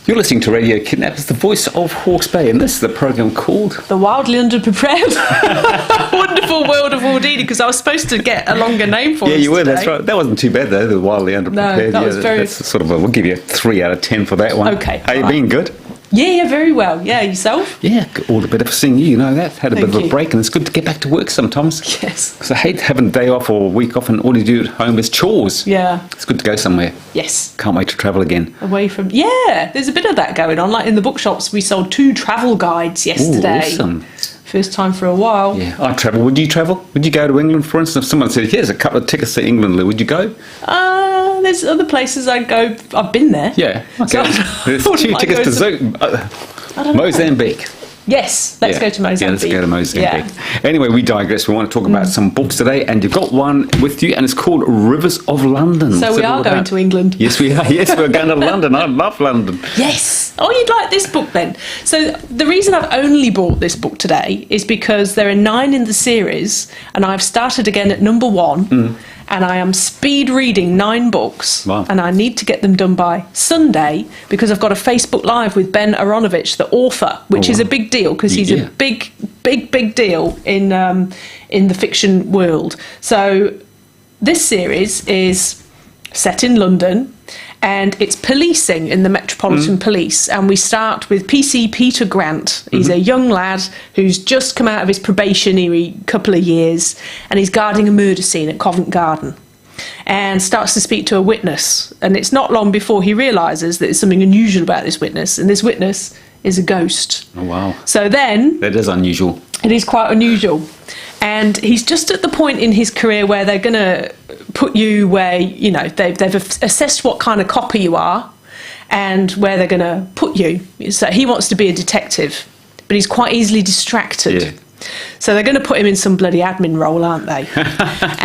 You're listening to Radio Kidnappers, the voice of Hawke's Bay, and this is the program called The Wildly Underprepared Wonderful World of Wardini, because I was supposed to get a longer name for it. Yeah, you were, today. that's right. That wasn't too bad, though, the Wildly Underprepared. No, that was very... That's sort of we'll give you a 3 out of 10 for that one. Okay. Are you being good? Yeah, very well. Yeah, yourself? Yeah, all the better for seeing you know that. Had a bit of a break, and it's good to get back to work sometimes. Yes. Because I hate having a day off or a week off, and all you do at home is chores. Yeah. It's good to go somewhere. Yes. Can't wait to travel again. Away from... Yeah, there's a bit of that going on. Like in the bookshops, we sold 2 travel guides yesterday. Ooh, awesome. First time for a while. Yeah, I travel. Would you travel? Would you go to England, for instance? If someone said, here's a couple of tickets to England, Lou, would you go? There's other places I'd go. I've been there. Yeah, okay. There's 2 tickets to Zoo. Mozambique. Yes, let's go to Mozambique. Yeah, let's go to Mozambique. Yeah. Anyway, we digress. We want to talk about some books today, and you've got one with you, and it's called Rivers of London. So we are going to England. Yes, we are. Yes, we're going to London. I love London. Yes. Oh, you'd like this book then. So the reason I've only bought this book today is because there are 9 in the series, and I've started again at number 1. And I am speed reading 9 books, Wow. and I need to get them done by Sunday because I've got a Facebook Live with Ben Aronovich, the author, which is a big deal because he's a big deal in the fiction world. So this series is set in London, and it's policing in the Metropolitan Police. And we start with PC Peter Grant. He's a young lad who's just come out of his probationary couple of years, and he's guarding a murder scene at Covent Garden and starts to speak to a witness. And it's not long before he realises that there's something unusual about this witness, and this witness is a ghost. Oh, wow. So then... That is unusual. It is quite unusual. And he's just at the point in his career where they're going to put you where, you know, they've assessed what kind of copper you are and where they're going to put you. So he wants to be a detective, but he's quite easily distracted. Yeah. So they're going to put him in some bloody admin role, aren't they?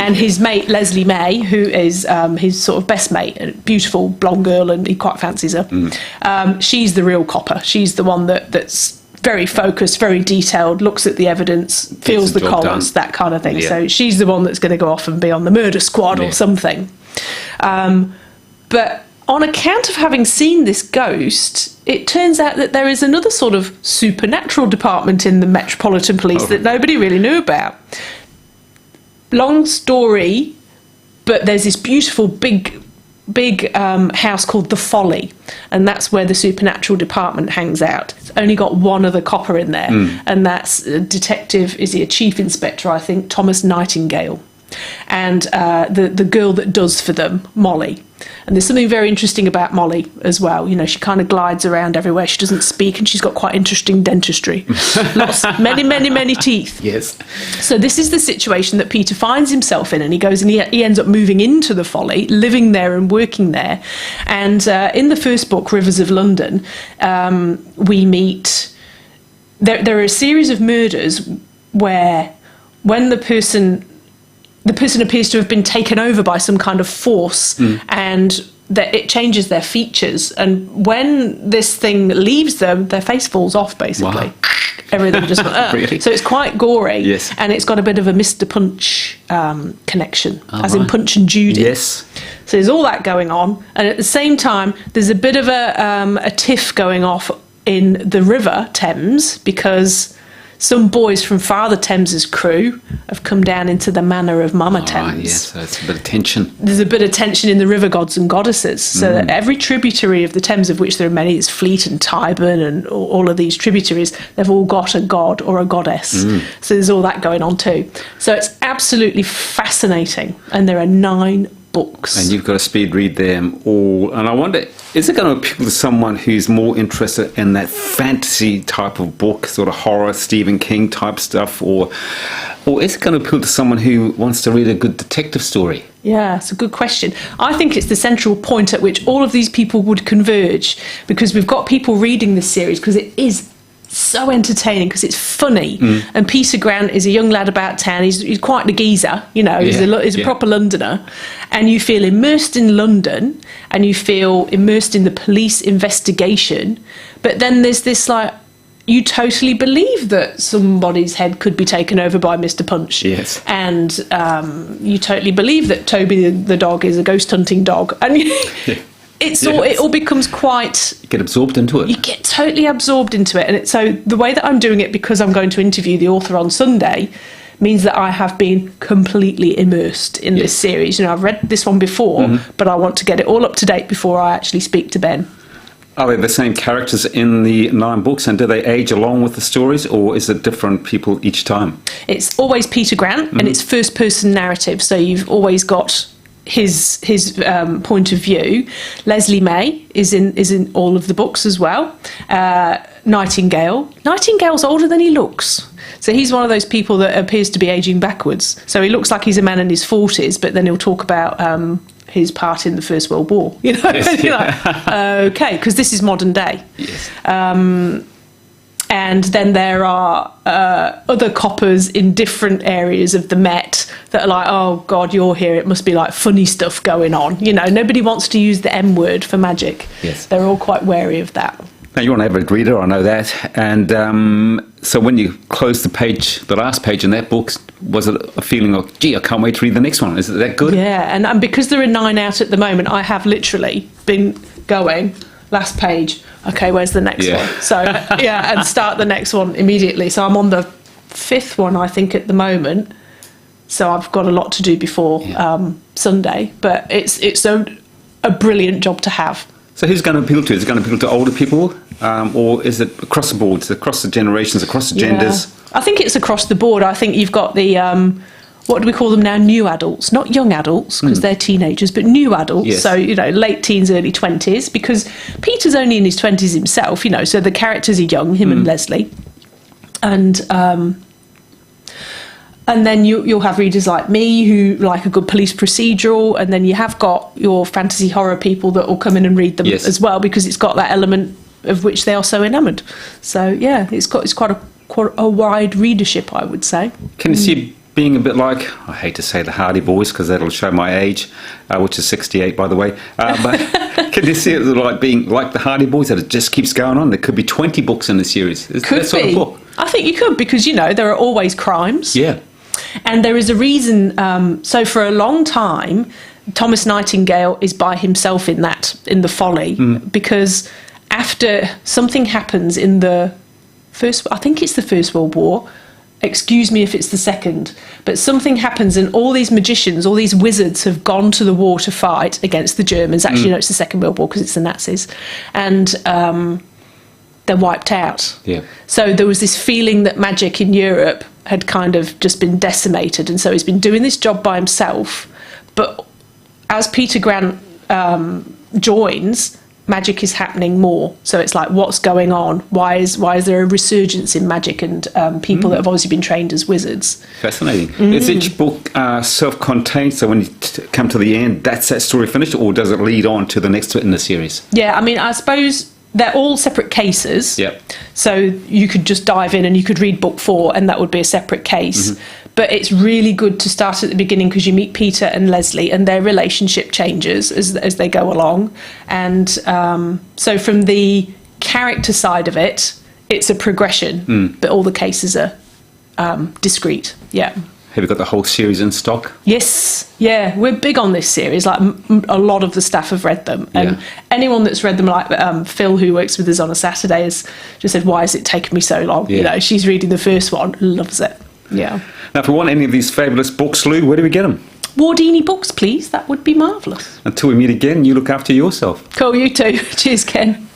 And his mate, Leslie May, who is his sort of best mate, a beautiful blonde girl, and he quite fancies her, she's the real copper. She's the one that's very focused, very detailed, looks at the evidence, feels the collars, that kind of thing. Yeah. So she's the one that's going to go off and be on the murder squad or something. But on account of having seen this ghost, it turns out that there is another sort of supernatural department in the Metropolitan Police that nobody really knew about. Long story, but there's this beautiful big house called The Folly, and that's where the supernatural department hangs out. It's only got one other copper in there, and that's a detective, is he a chief inspector, I think, Thomas Nightingale, and the girl that does for them, Molly. And there's something very interesting about Molly as well. You know, she kind of glides around everywhere. She doesn't speak, and she's got quite interesting dentistry. many teeth. Yes. So this is the situation that Peter finds himself in, and he goes and he ends up moving into the Folly, living there and working there. And in the first book, Rivers of London, we meet... There are a series of murders where when the person appears to have been taken over by some kind of force, and that it changes their features. And when this thing leaves them, their face falls off, basically. Wow. Everything just... Really? So it's quite gory. Yes. And it's got a bit of a Mr. Punch connection, as in Punch and Judy. Yes. So there's all that going on. And at the same time, there's a bit of a tiff going off in the River Thames, because... some boys from Father Thames's crew have come down into the manor of Mama Thames. Right, yes, so it's a bit of tension. There's a bit of tension in the river gods and goddesses. So that every tributary of the Thames, of which there are many, it's Fleet and Tyburn and all of these tributaries, they've all got a god or a goddess. So there's all that going on too. So it's absolutely fascinating. And there are 9 books. And you've got to speed read them all. And I wonder, is it going to appeal to someone who's more interested in that fantasy type of book, sort of horror, Stephen King type stuff, or is it going to appeal to someone who wants to read a good detective story? Yeah, it's a good question. I think it's the central point at which all of these people would converge, because we've got people reading this series because it is so entertaining, because it's funny. And Peter Grant is a young lad about town. He's quite the geezer, you know. He's a proper Londoner, and you feel immersed in London, and you feel immersed in the police investigation. But then there's this, like, you totally believe that somebody's head could be taken over by Mr. Punch. Yes. And you totally believe that Toby the dog is a ghost hunting dog. And it all becomes quite... You get absorbed into it. You get totally absorbed into it. And so the way that I'm doing it, because I'm going to interview the author on Sunday, means that I have been completely immersed in this series. You know, I've read this one before, but I want to get it all up to date before I actually speak to Ben. Are they the same characters in the 9 books, and do they age along with the stories, or is it different people each time? It's always Peter Grant, and it's first-person narrative, so you've always got his point of view. Leslie May is in all of the books as well. Nightingale's older than he looks. So he's one of those people that appears to be aging backwards. So he looks like he's a man in his 40s, but then he'll talk about his part in the First World War. You know, Yes, you're like, okay, because this is modern day. Yes. And then there are other coppers in different areas of the Met that are like, oh God, you're here. It must be like funny stuff going on. You know, nobody wants to use the M word for magic. Yes. They're all quite wary of that. Now, you're an avid reader, I know that. And so when you closed the last page in that book, was it a feeling of, gee, I can't wait to read the next one? Is it that good? Yeah, and because there are 9 out at the moment, I have literally been going, last page, okay, where's the next one? So, and start the next one immediately. So I'm on the 5th one, I think, at the moment. So I've got a lot to do before Sunday. But it's a brilliant job to have. So who's going to appeal to? Is it going to appeal to older people? Or is it across the board, across the generations, across the genders? I think it's across the board. I think you've got the, what do we call them now? New adults. Not young adults, because they're teenagers, but new adults. Yes. So, you know, late teens, early 20s, because Peter's only in his 20s himself, you know, so the characters are young, him and Leslie. And then you'll have readers like me who like a good police procedural, and then you have got your fantasy horror people that will come in and read them as well, because it's got that element of which they are so enamoured. So yeah, it's quite a wide readership, I would say. Can you see it being a bit like, I hate to say the Hardy Boys because that'll show my age, which is 68 by the way, but can you see it like being like the Hardy Boys, that it just keeps going on? There could be 20 books in the series. Could that sort be. of book? I think you could, because, you know, there are always crimes. Yeah. And there is a reason. So for a long time, Thomas Nightingale is by himself in the Folly, because after something happens in the first, I think it's the First World War. Excuse me if it's the second, but something happens and all these magicians, all these wizards have gone to the war to fight against the Germans. Actually, no, it's the Second World War because it's the Nazis. And they're wiped out. Yeah. So there was this feeling that magic in Europe had kind of just been decimated, and so he's been doing this job by himself. But as Peter Grant joins, magic is happening more. So it's like, what's going on? Why is there a resurgence in magic and people that have obviously been trained as wizards? Fascinating. Is each book self-contained? So when you come to the end, that's that story finished, or does it lead on to the next in the series? Yeah, I mean, I suppose they're all separate cases. Yep. So you could just dive in and you could read book 4 and that would be a separate case. But it's really good to start at the beginning, because you meet Peter and Leslie and their relationship changes as they go along. And so from the character side of it, it's a progression, but all the cases are discrete. Yeah. Have you got the whole series in stock? Yes, yeah, we're big on this series. Like a lot of the staff have read them, and anyone that's read them, like Phil, who works with us on a Saturday, has just said, "Why has it taken me so long?" Yeah. You know, she's reading the first one, loves it. Yeah. Now, if we want any of these fabulous books, Lou, where do we get them? Wardini books, please. That would be marvellous. Until we meet again, you look after yourself. Cool, you too. Cheers, Ken.